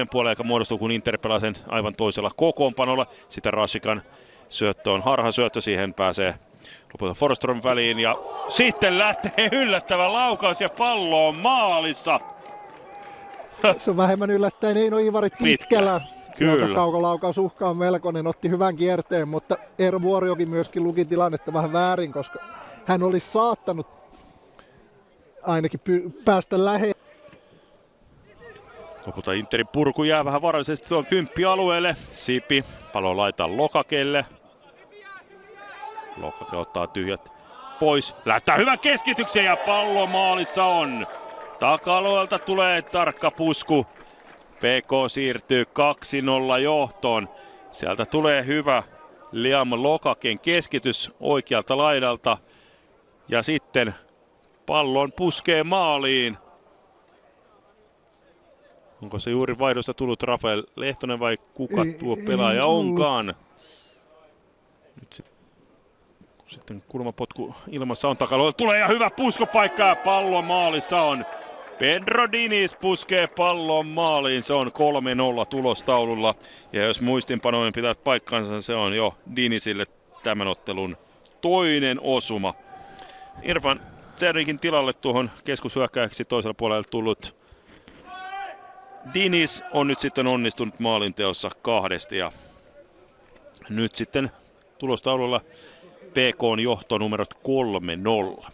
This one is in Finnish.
toinen puoliaika muodostuu, kun Inter pelaa sen aivan toisella kokoonpanolla. Sitä Rashikan syöttö on harhasyöttö, siihen pääsee lopulta Forsström väliin ja sitten lähtee yllättävä laukaus ja pallo on maalissa. Se on vähemmän yllättäen Eino Ivari pitkällä. Kyllä. Kaukolaukaus uhka on melkoinen, otti hyvän kierteen, mutta Eero Vuoriokin myöskin luki tilannetta vähän väärin, koska hän olisi saattanut ainakin päästä lähelle. Lopulta Interin purku jää vähän varallisesti tuon kymppialueelle. Sipi pallo laittaa Lokakelle. Lokake ottaa tyhjät pois. Lähtää hyvän keskityksen ja pallo maalissa on. Taka-alueelta tulee tarkka pusku. PK siirtyy 2-0 johtoon. Sieltä tulee hyvä Liam Lokaken keskitys oikealta laidalta. Ja sitten pallon puskee maaliin. Onko se juuri vaihdosta tullut Rafael Lehtonen vai kuka tuo pelaaja onkaan? Nyt sitten kulmapotku ilmassa on takalla. Tulee ja hyvä puskopaikka ja pallo maalissa on. Pedro Diniz puskee pallon maaliin. Se on 3-0 tulostaululla. Ja jos muistinpanojen pitää paikkansa, se on jo Dinizille tämän ottelun toinen osuma. Irfan Cernikin tilalle tuohon keskushyökkääjäksi toisella puolella tullut Diniz on nyt sitten onnistunut maalinteossa 2 ja nyt sitten tulostaululla PK:n johtonumerot 3-0.